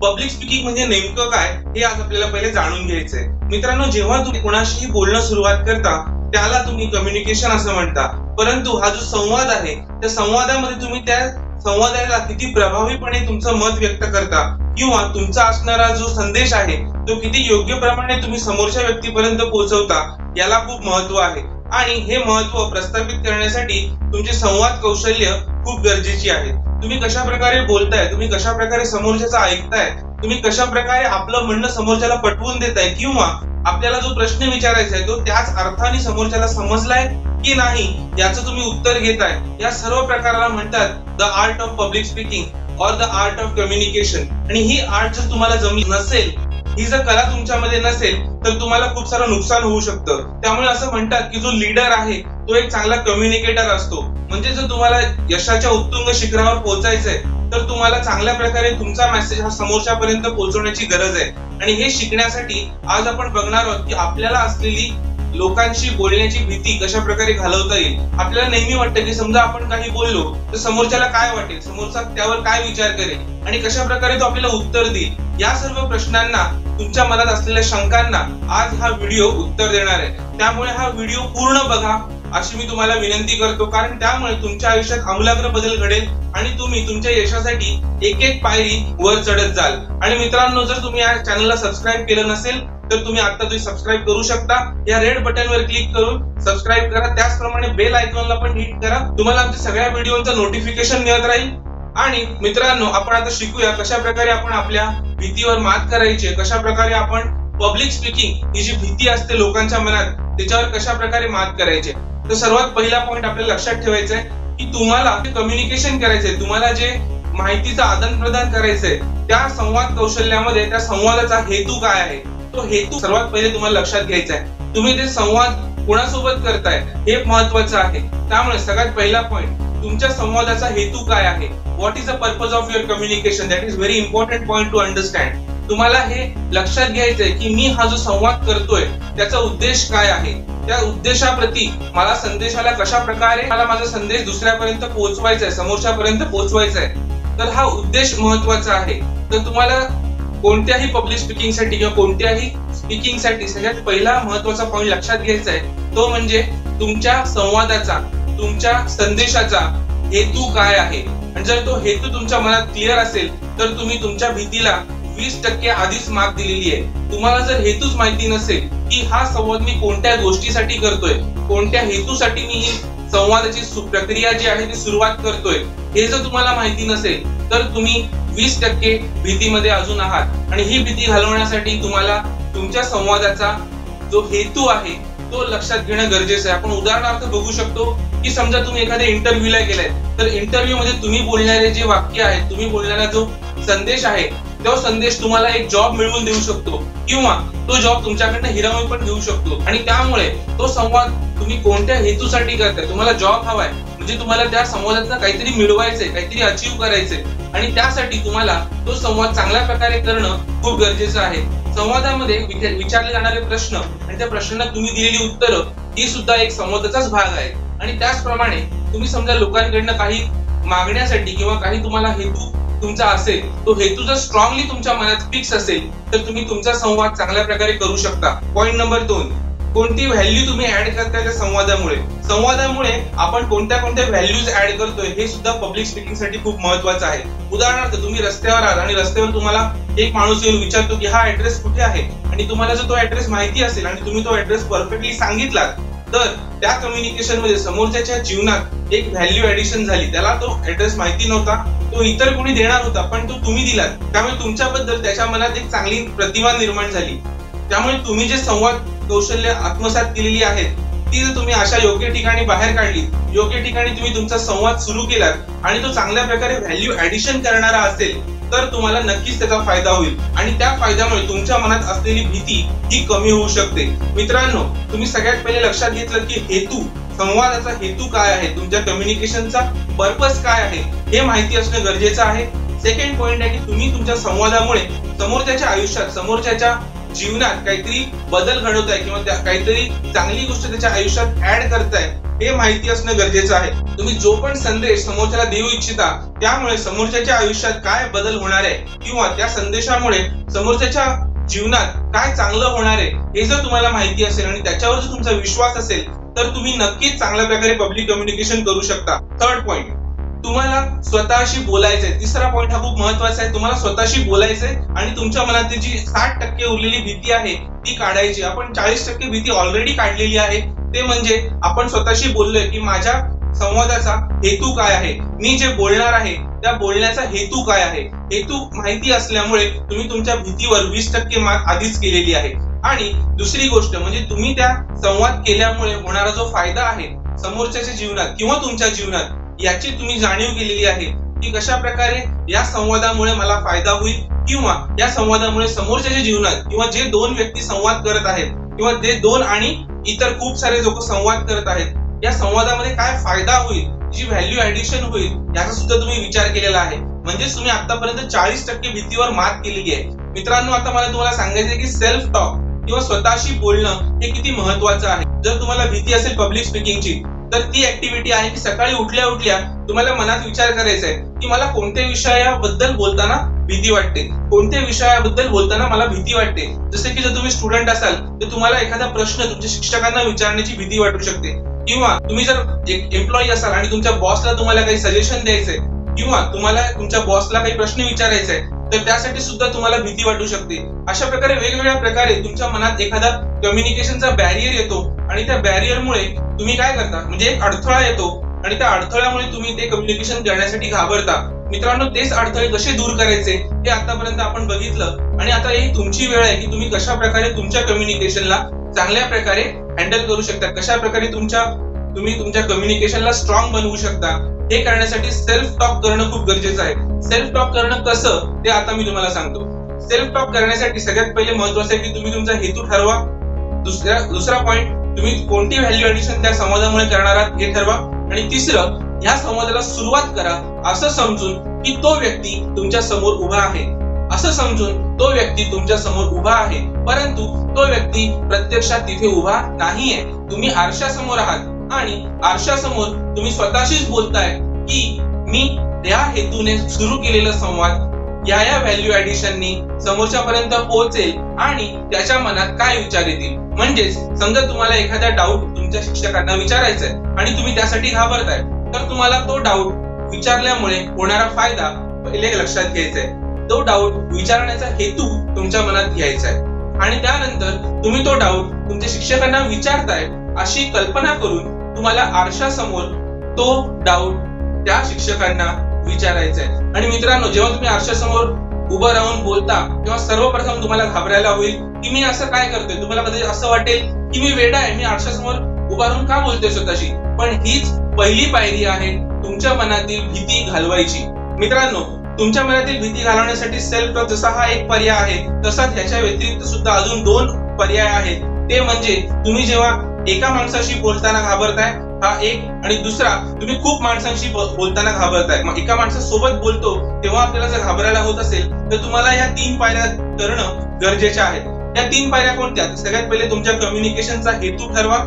Public speaking म्हणजे नेमकं काय हे आज आपल्याला पहिले जाणून घ्यायचंय। मित्रांनो, जेव्हा तुम्ही कोणाशीही बोलणं सुरुवात करता त्याला तुम्ही कम्युनिकेशन असं म्हणता, परंतु हा जो संवाद आहे त्या संवादामध्ये तुम्ही त्या संवादाला किती प्रभावीपणे तुमचं मत व्यक्त करता किंवा तुमचा असणारा जो संदेश आहे तो किती योग्य प्रमाणे तुम्ही समोरच्या व्यक्तीपर्यंत पोहोचवता याला खूप महत्व आहे। आणि हे महत्व प्रस्थापित करण्यासाठी तुमचे संवाद कौशल्य खूप गरजेची आहे। तुम्ही कशा प्रकारे बोलताय, तुम्ही कशा प्रकारे समोरच्याचं ऐकताय, तुम्ही कशा प्रकारे आपलं म्हणणं समोरच्याला पटवून देताय किंवा आपल्याला जो प्रश्न विचारायचा आहे तो त्याच अर्थाने समोरच्याला समजलाय की नाही याचं तुम्ही उत्तर घेताय, या सर्व प्रकाराला म्हणतात the art of public speaking और द आर्ट ऑफ कम्युनिकेशन। आणि ही आर्ट जर तुम्हाला जमली नसेल, ही जर कला तुमच्यामध्ये नसेल तर तुम्हाला खूप सारं नुकसान होऊ शकतं। त्यामुळे असं म्हणतात की जो लीडर आहे तो एक चांगला कम्युनिकेटर असतो। म्हणजे जर तुम्हाला यशाच्या उत्तुंग शिखरावर पोहोचायचंय तर तुम्हाला चांगल्या प्रकारे तुमचा मेसेज हा समोरच्यापर्यंत पोहोचवण्याची गरज आहे। आणि हे शिकण्यासाठी आज आपण बघणार आहोत की आपल्याला असलेली लोकांशी बोलण्याची भीती कशा प्रकारे घालवता येईल। आपल्याला नेहमी वाटतं की समजा आपण काही बोललो तर समोरच्याला काय वाटेल, समोरचा त्यावर काय विचार करेल आणि कशा प्रकारे तो आपल्याला उत्तर देईल। या सर्व प्रश्नांना, तुमच्या मनात असलेल्या शंकांना आज हा व्हिडिओ उत्तर देणार आहे। त्यामुळे हा व्हिडिओ पूर्ण बघा अशी मी तुम्हाला विनंती करतो, कारण त्यामुळे तुमच्या आयुष्यात आमूलाग्र बदल घडेल आणि तुम्ही तुमच्या यशासाठी एक एक पायरी वर चढत जाल। आणि मित्रांनो, जर तुम्ही या चॅनलला सबस्क्राईब केलं नसेल तर तुम्ही आता तुम्ही सबस्क्राईब करू शकता। या रेड बटनवर क्लिक करून सबस्क्राईब करा, त्याचप्रमाणे बेल आयकॉनला पण हिट करा, तुम्हाला आमच्या सगळ्या व्हिडिओचं नोटिफिकेशन मिळत राहील। आणि मित्रांनो, आपण आता शिकूया कशा प्रकारे आपण आपल्या भीतीवर मात करायची, कशा प्रकारे आपण पब्लिक स्पीकिंग ही जी भीती असते लोकांच्या मनात त्याच्यावर कशा प्रकारे मात करायची। तर सर्वात पहिला पॉइंट आपल्याला लक्षात ठेवायचा आहे की तुम्हाला कम्युनिकेशन करायचंय, तुम्हाला जे माहितीचं आदान प्रदान करायचंय त्या संवाद कौशल्यामध्ये त्या संवादाचा हेतू काय आहे तो हेतू सर्वात पहिले तुम्हाला लक्षात घ्यायचा आहे। तुम्ही ते संवाद कोणासोबत करताय हे महत्वाचं आहे। त्यामुळे सगळ्यात पहिला पॉइंट, तुमच्या संवादाचा हेतू काय आहे, what is the purpose of your communication, that is very important point two understand. तुम्हाला हे लक्षात घ्यायचंय की मी हा जो संवाद करतोय त्याचा उद्देश काय आहे, त्या उद्देशाप्रती मला संदेशाला कशा प्रकारे मला माझा संदेश दुसऱ्यापर्यंत पोहोचवायचा आहे, समोरच्यापर्यंत पोहोचवायचा आहे, तर हा उद्देश महत्वाचा आहे। तर तुम्हाला कोणत्याही पब्लिक स्पीकिंग साठी किंवा कोणत्याही स्पीकिंग साठी सगळ्यात पहिला महत्वाचा पॉइंट लक्षात घ्यायचा आहे तो म्हणजे तुमच्या संवादाचा, तुमच्या संदेशाचा हेतू काय आहे। आणि जर तो हेतू तुमच्या मनात क्लिअर असेल तर तुम्ही तुमच्या भीतीला 20% आधीच मात दिलेली आहे। तुम्हाला जर हेतूच माहिती नसेल की हा संवाद मी कोणत्या गोष्टीसाठी करतोय, कोणत्या हेतूसाठी मी ही संवादाची प्रक्रिया जी आहे ती सुरुवात करतोय, हे जर तुम्हाला माहिती नसेल तर तुम्ही 20% भीतीमध्ये अजून आहात। आणि ही भीती घालवण्यासाठी तुम्हाला तुमच्या संवादाचा जो हेतू आहे तो लक्षात घेणं गरजेचं आहे। आपण उदाहरणार्थ बघू शकतो की समजा तुम्ही एखाद्या इंटरव्ह्यूला गेलाय तर इंटरव्ह्यू मध्ये तुम्ही बोलणारे जे वाक्य आहे, तुम्ही बोलणारा जो संदेश आहे तो संदेश तुम्हाला एक जॉब मिळवून देऊ शकतो किंवा तो जॉब तुमच्याकडनं हिरावून पण घेऊ शकतो। आणि त्यामुळे तो संवाद तुम्ही कोणत्या हेतूसाठी करताय, तुम्हाला जॉब हवाय म्हणजे तुम्हाला त्या संवादातनं काहीतरी मिळवायचंय, काहीतरी अचीव्ह करायचंय आणि त्यासाठी तुम्हाला तो संवाद चांगल्या प्रकारे करणं खूप गरजेचं आहे। संवादामध्ये विचारले जाणारे प्रश्न आणि त्या प्रश्नांना तुम्ही दिलेली उत्तरं ही सुद्धा एक संवादाचाच भाग आहे। आणि त्याचप्रमाणे तुम्ही समजा लोकांकडनं काही मागण्यासाठी किंवा काही तुम्हाला हेतू तुमचा असेल, तो हेतू जर स्ट्रॉंगली तुमच्या मनात फिक्स असेल तर तुम्ही तुमचा संवाद चांगल्या प्रकारे करू शकता। पॉइंट नंबर 2, कोणती व्हॅल्यू तुम्ही ऍड करताय त्या संवादामुळे। संवादामुळे आपण कोणत्या कोणत्या व्हॅल्यूज ऍड करतोय हे सुद्धा पब्लिक स्पीकिंग साठी खूप महत्वाचं आहे। उदाहरणार्थ, तुम्ही रस्त्यावर आहात आणि रस्त्यावर तुम्हाला एक माणूस येऊन विचारतो की हा ऍड्रेस कुठे आहे, आणि तुम्हाला जर तो ऍड्रेस माहिती असेल आणि तुम्ही तो ऍड्रेस परफेक्टली सांगितला तर त्या कम्युनिकेशन मध्ये समोरच्याच्या जीवनात एक व्हॅल्यू ऍडिशन झाली। त्याला तो ऍड्रेस माहिती नव्हता, तो इतर कोणी देणार होता पण तो तुम्ही दिलात, त्यामुळे तुमच्याबद्दल त्याच्या मनात एक चांगली प्रतिमा निर्माण झाली। त्यामुळे तुम्ही जे संवाद कौशल्य आत्मसात केलेली आहेत ती जर तुम्ही अशा योग्य ठिकाणी बाहेर काढली, योग्य ठिकाणी तुम्ही तुमचा संवाद सुरू केलात आणि तो चांगल्या प्रकारे व्हॅल्यू ऍडिशन करणारा असेल तर तुम्हाला नक्कीच त्याचा फायदा होईल आणि त्या फायद्यामुळे तुमच्या मनात असलेली भीती ही कमी होऊ शकते। मित्रांनो, तुम्ही सगळ्यात पहिले लक्षात घेतलं की हेतू, संवादाचा हेतू काय आहे, तुमच्या कम्युनिकेशनचा पर्पज काय आहे हे माहिती असणं गरजेचं आहे। सेकंड पॉइंट आहे की तुम्ही तुमच्या संवादामुळे समोरच्याच्या आयुष्यात, समोरच्याच्या जीवनात काहीतरी बदल घडवताय किंवा काहीतरी चांगली गोष्ट त्याच्या आयुष्यात ऍड करताय हे माहिती असणं गरजेचं आहे. तुम्ही जो पण संदेश समोरच्याला देऊ इच्छिता त्यामुळे समोरच्याच्या आयुष्यात काय बदल होणार आहे किंवा त्या संदेशामुळे समोरच्याच्या जीवनात काय चांगलं होणार आहे हे जर तुम्हाला माहिती असेल आणि त्याच्यावर जर तुमचा विश्वास असेल तर तुम्ही नक्कीच चांगल्या प्रकारे पब्लिक कम्युनिकेशन करू शकता. थर्ड पॉइंट, तुम्हाला स्वतःशी बोलायचंय. तिसरा पॉइंट हा खूप महत्वाचा आहे. तुम्हाला स्वतःशी बोलायचंय आणि तुमच्या मनातली जी 60% उरलेली भीती आहे ती काढायची. आपण 40% भीती ऑलरेडी काढलेली आहे. ते म्हणजे आपण स्वतःशी बोललोय की माझ्या संवादाचा हेतू काय आहे, मी जे बोलणार आहे त्या बोलण्याचा हेतू काय आहे. हेतू माहिती असल्यामुळे तुम्ही तुमच्या भीतीवर 20% मात आधीच केलेली आहे. आणि दुसरी गोष्ट म्हणजे तुम्ही त्या संवाद केल्यामुळे होणारा जो फायदा आहे समोरच्याच्या जीवनात किंवा तुमच्या जीवनात याची तुम्ही जाणीव केलेली आहे की कशा प्रकारे या संवादामुळे मला फायदा होईल किंवा या संवादामुळे समोरच्याच्या जीवनात किंवा जे दोन व्यक्ती संवाद करत आहेत किंवा जे दोन आणि इतर खूप सारे लोक संवाद करत आहेत या संवादामध्ये काय फायदा होईल, जी व्हॅल्यू ऍडिशन होईल याचा सुद्धा तुम्ही विचार केलेला आहे. म्हणजेच तुम्ही आतापर्यंत 40% भीतीवर मात केलेली आहे. मित्रांनो, आता मला तुम्हाला सांगायचं की सेल्फ टॉक किंवा स्वतःशी बोलणं हे किती महत्वाचं आहे. जर तुम्हाला भीती असेल पब्लिक स्पीकिंगची तर ती ऍक्टिव्हिटी आहे की सकाळी उठल्या उठल्या तुम्हाला मनात विचार करायचा आहे की मला कोणत्या विषयाबद्दल बोलताना भीती वाटते, कोणत्या विषयाबद्दल बोलताना मला भीती वाटते. जसे की जर तुम्ही स्टुडंट असाल तर तुम्हाला एखादा प्रश्न तुमच्या शिक्षकांना विचारण्याची भीती वाटू शकते किंवा तुम्ही जर एक एम्प्लॉई असाल आणि तुमच्या बॉसला तुम्हाला काही सजेशन द्यायचंय किंवा तुम्हाला तुमच्या बॉसला काही प्रश्न विचारायचे तर त्यासाठी सुद्धा तुम्हाला भीती वाटू शकते. अशा प्रकारे वेगवेगळ्या प्रकारे तुमच्या मनात एखादा कम्युनिकेशनचा बॅरियर येतो आणि त्या बॅरियरमुळे तुम्ही काय करता म्हणजे एक अडथळा येतो आणि त्या अडथळ्यामुळे तुम्ही ते कम्युनिकेशन करण्यासाठी घाबरता. मित्रांनो, तेच अडथळे कसे दूर करायचे हे आतापर्यंत आपण बघितलं आणि आता ही तुमची वेळ आहे की तुम्ही कशा प्रकारे तुमच्या कम्युनिकेशनला चांगल्या प्रकारे हँडल करू शकता, कशा प्रकारे तुम्ही तुमच्या कम्युनिकेशनला स्ट्रॉंग बनवू शकता. हे करण्यासाठी सेल्फ टॉक करणं खूप गरजेचं आहे. सेल्फ टॉक करणं कसं ते आता मी तुम्हाला सांगतो. सेल्फ टॉक करण्यासाठी सगळ्यात पहिले महत्वाचं आहे की तुम्ही तुमचा हेतू ठरवा. दुसरा पॉइंट, तुम्ही कोणती व्हॅल्यू ऍडिशन त्या संवादामुळे करणार आहात हे ठरवा. आणि तिसरं, ह्या संवादाला सुरुवात करा असं समजून की तो व्यक्ती तुमच्या समोर उभा आहे, असं समजून तो व्यक्ती तुमच्या समोर उभा आहे परंतु तो व्यक्ती प्रत्यक्षात तिथे उभा नाहीये. तुम्ही आरशासमोर आहात आणि आरशासमोर तुम्ही स्वतःशीच बोलताय की मी या हेतूने सुरू केलेला संवाद या व्हॅल्यू ऍडिशननी समोरच्यापर्यंत पोहोचेल आणि त्याच्या मनात काय विचार येतील. म्हणजेच समजा तुम्हाला एखादा डाऊट तुमच्या शिक्षकांना विचारायचा आहे आणि तुम्ही त्यासाठी घाबरताय तर तुम्हाला तो डाऊट विचारल्यामुळे होणारा फायदा पहिले लक्षात घ्यायचा आहे. तो डाऊट विचारण्याचा हेतू तुमच्या मनात घ्यायचा आहे आणि त्यानंतर तुम्ही तो डाऊट तुमच्या शिक्षकांना विचारताय अशी कल्पना करून तुम्हाला आरशासमोर तो डाऊट त्या शिक्षकांना विचारायचा आहे. आणि मित्रांनो, जेव्हा तुम्ही आरशासमोर उभं राहून बोलता तेव्हा सर्वप्रथम तुम्हाला घाबरायला होईल की मी असं काय करतोय. तुम्हाला कधी असं वाटेल की मी वेडा आहे, मी आरशासमोर उभा राहून का बोलतोय स्वतःशी. पण हीच पहिली पायरी आहे तुमच्या मनातील भीती घालवायची. मित्रांनो, तुमच्या मनातील भीती घालवण्यासाठी सेल्फ टॉक जसा हा एक पर्याय आहे तसाच ह्याच्या व्यतिरिक्त सुद्धा अजून 2 पर्याय आहेत. ते म्हणजे तुम्ही जेव्हा एका माणसाशी बोलताना घाबरताय हा एक, आणि दुसरा तुम्ही खूप माणसांशी बोलताना घाबरताय. मग एका माणसासोबत बोलतो तेव्हा आपल्याला जर घाबरायला होत असेल तर तुम्हाला या 3 पायऱ्या करणं गरजेच्या आहेत. या 3 पायऱ्या कोणत्या? सगळ्यात पहिले तुमच्या कम्युनिकेशनचा हेतू ठरवा.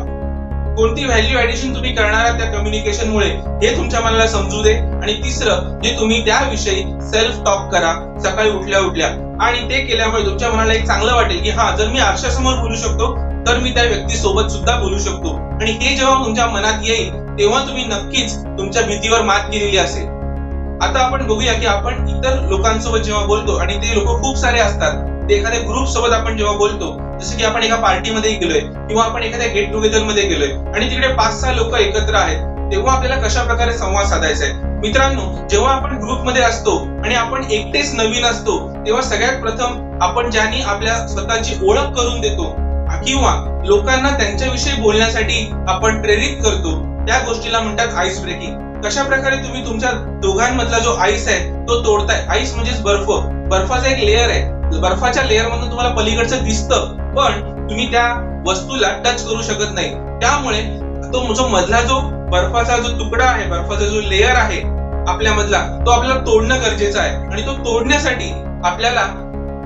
कोणती व्हॅल्यू ऍडिशन तुम्ही करणार आहात त्या कम्युनिकेशन मुळे हे तुमच्या मनाला समजू दे. आणि तिसरं, जे तुम्ही त्याविषयी सेल्फ टॉक करा सकाळी उठल्या उठल्या आणि ते केल्यामुळे तुमच्या मनाला एक चांगलं वाटेल की हा, जर मी आरशासमोर बोलू शकतो तर मी त्या व्यक्ती सोबत सुद्धा बोलू शकतो. आणि हे जेव्हा तुमच्या मनात येईल तेव्हा तुम्ही नक्कीच तुमच्या भीतीवर मात केलेली असेल. आता आपण बघूया की आपण इतर लोकांसोबत जेव्हा बोलतो आणि ते लोक खूप सारे असतात, ते एखाद्या ग्रुप सोबत आपण जेव्हा बोलतो, जसं की आपण एका पार्टीमध्ये गेलोय किंवा आपण एखाद्या गेट टुगेदर मध्ये गेलोय आणि तिकडे 5-6 लोक एकत्र आहेत, तेव्हा आपल्याला कशा प्रकारे संवाद साधायचा आहे. मित्रांनो, जेव्हा आपण ग्रुपमध्ये असतो आणि आपण एकटेच नवीन असतो तेव्हा सगळ्यात प्रथम आपण ज्यांनी आपल्या स्वतःची ओळख करून देतो किंवा लोकांना त्यांच्याविषयी बोलण्यासाठी आपण प्रेरित करतो त्या गोष्टीला म्हणतात आईस ब्रेकिंग. कशा प्रकारे तुम्ही तुमच्या दोघांमधला जो आईस आहे तो तोडताय. आईस म्हणजेच बर्फ, बर्फाचा एक लेअर आहे. बर्फाच्या लेअर मधून तुम्हाला पलीकडचं दिसतं पण तुम्ही त्या वस्तूला टच करू शकत नाही. त्यामुळे तो जो मधला जो बर्फाचा जो तुकडा आहे, बर्फाचा जो लेअर आहे आपल्या मधला, तो आपल्याला तोडणं गरजेचं आहे. आणि तो तोडण्यासाठी आपल्याला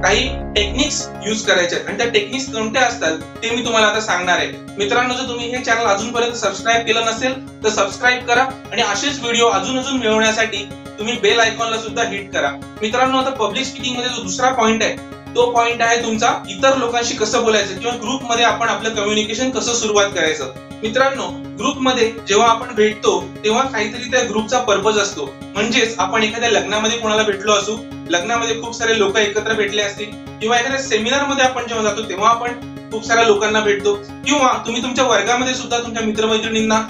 काही टेक्निक्स यूज करायचे आणि त्या टेक्निक्स कोणत्या असतात ते मी तुम्हाला आता सांगणार आहे. मित्रांनो, जर तुम्ही हे चॅनल अजूनपर्यंत सबस्क्राईब केलं नसेल तर सबस्क्राईब करा आणि असेच व्हिडिओ अजून मिळवण्यासाठी तुम्ही बेल आयकॉनला सुद्धा हिट करा. मित्रांनो, आता पब्लिक स्पीकिंग मध्ये जो दुसरा पॉइंट आहे तो पॉइंट आहे तुमचा इतर लोकांशी कसं बोलायचं किंवा ग्रुपमध्ये आपण आपलं कम्युनिकेशन कसं सुरुवात करायचं. मित्रांनो, ग्रुपमध्ये जेव्हा आपण भेटतो तेव्हा काहीतरी त्या ग्रुपचा पर्पज असतो. म्हणजेच आपण एखाद्या लग्नामध्ये कोणाला भेटलो असू, लग्नामध्ये खूप सारे लोक एकत्र भेटले असतील किंवा एखाद्या सेमिनार मध्ये आपण जेव्हा जातो तेव्हा आपण खूप साऱ्या लोकांना भेटतो किंवा तुम्ही तुमच्या वर्गामध्ये सुद्धा तुमच्या मित्रमैत्रिणींना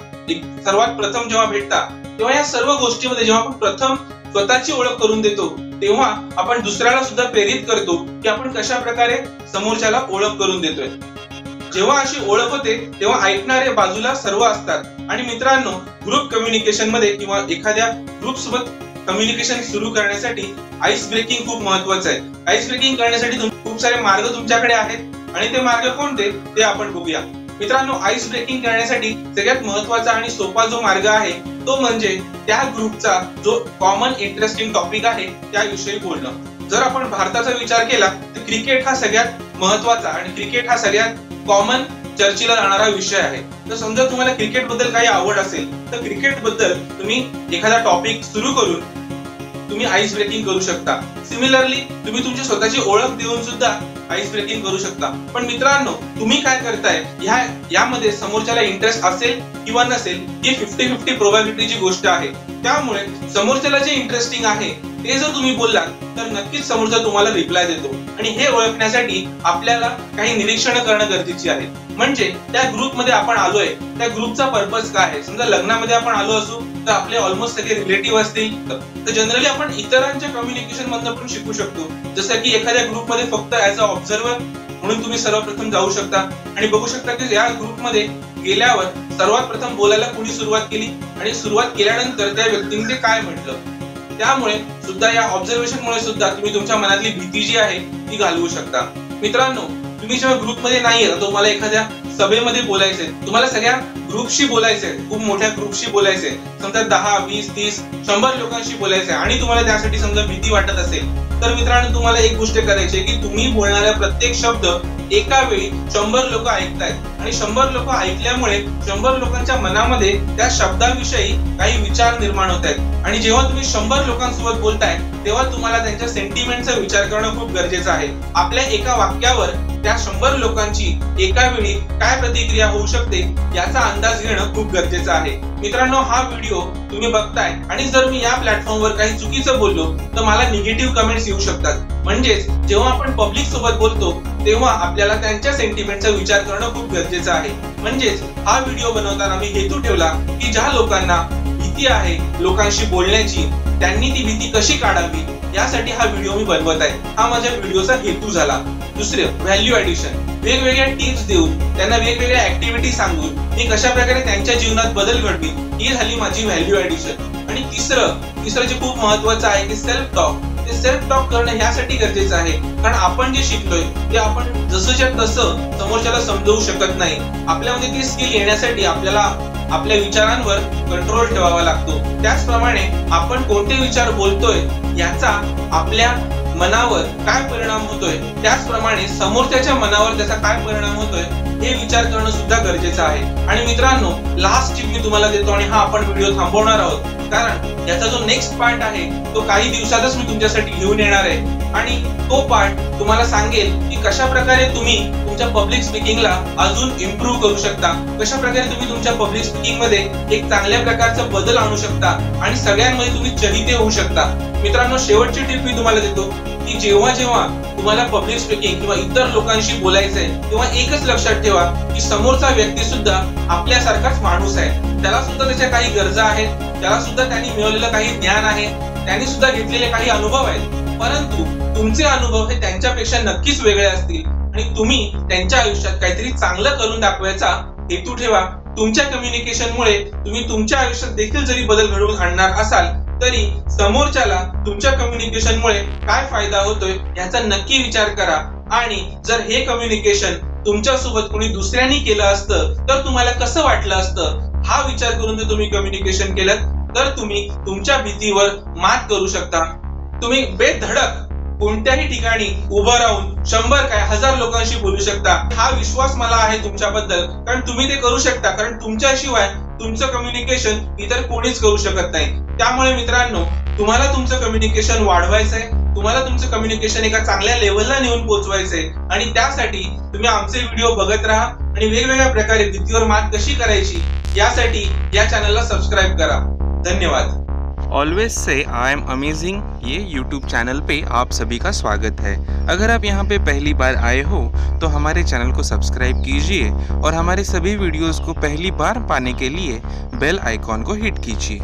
सर्वात प्रथम जेव्हा भेटता तेव्हा या सर्व गोष्टीमध्ये जेव्हा आपण प्रथम स्वतःची ओळख करून देतो तेव्हा आपण दुसऱ्याला सुद्धा प्रेरित करतो की आपण कशा प्रकारे समोरच्याला ओळख करून देतोय. जेव्हा अशी ओळख होते तेव्हा ऐकणारे बाजूला सर्व असतात. आणि मित्रांनो, ग्रुप कम्युनिकेशन मध्ये किंवा एखाद्या ग्रुप सोबत कम्युनिकेशन सुरू करण्यासाठी आईस ब्रेकिंग खूप महत्वाचं आहे. आईस ब्रेकिंग करण्यासाठी खूप सारे मार्ग तुमच्याकडे आहेत आणि ते मार्ग कोणते ते आपण बघूया. मित्रांनो, आईस ब्रेकिंग करण्यासाठी सगळ्यात महत्वाचा आणि सोपा जो मार्ग आहे तो म्हणजे त्या ग्रुपचा जो कॉमन इंटरेस्टिंग टॉपिक आहे त्याविषयी बोलणं. जर आपण भारताचा विचार केला तर क्रिकेट हा सगळ्यात महत्वाचा आणि क्रिकेट हा सगळ्यात कॉमन चर्चेला जाणारा विषय आहे. तर समजा तुम्हाला क्रिकेट बद्दल काही आवड असेल तर क्रिकेट बद्दल तुम्ही एखादा टॉपिक सुरू करून तुम्ही आईस ब्रेकिंग करू शकता. सिमिलरली तुम्ही तुमची स्वतःची ओळख देऊन सुद्धा आईस ब्रेकिंग करू शकता. पण मित्रांनो, तुम्ही काय करताय यामध्ये समोरच्याला इंटरेस्ट असेल किंवा नसेल ही 50-50 प्रोबॅबिलिटीची गोष्ट आहे. त्यामुळे समोरच्याला जे इंटरेस्टिंग आहे ते जर तुम्ही बोललात तर नक्कीच समोरचा तुम्हाला रिप्लाय देतो. आणि हे ओळखण्यासाठी आपल्याला काही निरीक्षण करणं गरजेची आहे. म्हणजे त्या ग्रुपमध्ये आपण आलोय, त्या ग्रुपचा पर्पज काय आहे. समजा लग्नामध्ये आपण आलो असू तर आपले ऑलमोस्ट सगळे रिलेटिव्ह असतील तर जनरली आपण इतरांच्या कम्युनिकेशन मधून पण शिकू शकतो. जसं की एखाद्या ग्रुपमध्ये फक्त ऍज अ ऑब्झर्वर म्हणून तुम्ही सर्वप्रथम जाऊ शकता आणि बघू शकता की या ग्रुपमध्ये गेल्यावर सर्वात प्रथम बोलायला कोणी सुरुवात केली आणि सुरुवात केल्यानंतर त्या व्यक्तीने ते काय म्हटलं. त्यामुळे सुद्धा या ऑब्झर्वेशनमुळे सुद्धा तुम्ही तुमच्या मनातली भीती जी आहे ती घालवू शकता. मित्रांनो, तुम्ही जेव्हा ग्रुपमध्ये नाहीये तुम्हाला एखाद्या सभेमध्ये बोलायचंय, तुम्हाला सगळ्या ग्रुपशी बोलायचंय, खूप मोठ्या ग्रुपशी बोलायचंय, समजा 10, 20, 30, 100 लोकांशी बोलायचंय आणि तुम्हाला त्यासाठी समजा भीती वाटत असेल तर मित्रांनो, तुम्हाला एक गोष्ट करायची आहे की तुम्ही बोलणारा प्रत्येक शब्द एका वेळी 100 लोक ऐकतायत आणि 100 लोक ऐकल्यामुळे 100 लोकांच्या मनामध्ये त्या शब्दाविषयी काही विचार निर्माण होत आहेत. आणि जेव्हा तुम्ही 100 लोकांसोबत बोलताय तेव्हा तुम्हाला त्यांच्या सेंटिमेंटचा विचार करणं खूप गरजेचं आहे. आपल्या एका वाक्यावर त्या 100 लोकांची एका वेळी काय प्रतिक्रिया होऊ शकते याचा अंदाज घेणं खूप गरजेचं आहे. मित्रांनो, हा व्हिडिओ तुम्ही बघताय आणि जर मी या प्लॅटफॉर्मवर काही चुकीचं बोललो तर मला निगेटिव्ह कमेंट्स येऊ शकतात. म्हणजेच जेव्हा आपण पब्लिक सोबत बोलतो तेव्हा आपल्याला त्यांच्या सेंटिमेंटचा विचार करणं खूप गरजेचं आहे. म्हणजेच हा व्हिडिओ बनवताना मी हेतू ठेवला की ज्या लोकांना भीती आहे लोकांशी बोलण्याची त्यांनी ती भीती कशी काढावी यासाठी हा व्हिडिओ मी बनवत आहे. हा माझ्या व्हिडिओचा हेतू झाला. दुसरं, व्हॅल्यू ऍडिशन. वेगवेगळ्या टिप्स देऊन त्यांना वेगवेगळ्या ऍक्टिव्हिटी सांगून मी कशा प्रकारे त्यांच्या जीवनात बदल घडवी ही झाली माझी व्हॅल्यू ऍडिशन. आणि तिसरं जे खूप महत्वाचं आहे की सेल्फ टॉक. ते सेल्फ टॉक करणं यासाठी गरजेचं आहे कारण आपण जे शिकलोय ते आपण जसंच्या तसं समोरच्याला समजवू शकत नाही. आपल्यामध्ये ती स्किल येण्यासाठी आपल्याला आपल्या विचारांवर कंट्रोल ठेवावा लागतो. त्याचप्रमाणे आपण कोणते विचार बोलतोय याचा आपल्या मनावर काय परिणाम होतोय, त्याचप्रमाणे समोरच्याच्या मनावर त्याचा काय परिणाम होतोय हे विचार करणं सुद्धा गरजेचं आहे. आणि मित्रांनो, लास्ट टिप मी तुम्हाला देतो आणि हा आपण व्हिडिओ थांबवणार आहोत कारण याचा जो नेक्स्ट पार्ट आहे तो काही दिवसातच मी तुमच्यासाठी घेऊन येणार आहे. आणि तो पार्ट तुम्हाला सांगेल की कशा प्रकारे तुम्ही तुमच्या पब्लिक स्पीकिंगला अजून इम्प्रूव्ह करू शकता, कशा प्रकारे तुम्ही तुमच्या पब्लिक स्पीकिंग मध्ये एक चांगल्या प्रकारचा बदल आणू शकता आणि सगळ्यांमध्ये तुम्ही चहिते होऊ शकता. मित्रांनो, शेवटची टिप मी तुम्हाला देतो की जेव्हा तुम्हाला पब्लिक स्पीकिंग किंवा इतर लोकांशी बोलायचंय तेव्हा एकच लक्षात ठेवा की समोरचा व्यक्ती सुद्धा आपल्यासारखाच माणूस आहे. त्याला सुद्धा त्याच्या काही गरजा आहेत, त्याला सुद्धा त्यांनी मिळवलेलं काही ज्ञान आहे, त्यांनी सुद्धा घेतलेले काही अनुभव आहेत. परंतु तुमचे अनुभव हे त्यांच्यापेक्षा नक्कीच वेगळे असतील आणि तुम्ही त्यांच्या आयुष्यात काहीतरी चांगलं करून दाखवायचा हेतू ठेवा. तुमच्या कम्युनिकेशनमुळे तुम्ही तुमच्या आयुष्यात देखील जरी बदल घडवून आणणार असाल तरी समोरच्याला तुमच्या कम्युनिकेशनमुळे काय फायदा होतोय याचा नक्की विचार करा. आणि जर हे कम्युनिकेशन तुमच्यासोबत कोणी दुसऱ्यांनी केलं असतं तर तुम्हाला कसं वाटलं असतं हा विचार करून जर तुम्ही कम्युनिकेशन केलं तर तुम्ही तुमच्या भीतीवर मात करू शकता. तुम्ही बेधडक कोणत्याही ठिकाणी उभं राहून 100 काय 1000 लोकांशी बोलू शकता। हा विश्वास मला आहे तुमच्याबद्दल, कारण तुम्ही ते करू शकता, कारण तुमच्याशिवाय तुमचं कम्युनिकेशन इतर कोणीच करू शकत नाही। त्यामुळे मित्रांनो, तुम्हाला तुमचं कम्युनिकेशन वाढवायचंय, तुम्हाला तुमचं कम्युनिकेशन एका चांगल्या लेवलला नेऊन पोहोचवायचंय आणि त्यासाठी तुम्ही आमचे व्हिडिओ बघत राहा आणि वेगवेगळ्या प्रकारे भीतीवर मात कशी करायची यासाठी या चॅनलला सबस्क्राइब करा। धन्यवाद। Always say I am amazing, ये यूट्यूब चैनल पे आप सभी का स्वागत है। अगर आप यहाँ पे पहली बार आए हो तो हमारे चैनल को सब्सक्राइब कीजिए और हमारे सभी वीडियोस को पहली बार पाने के लिए बेल आइकॉन को हिट कीजिए।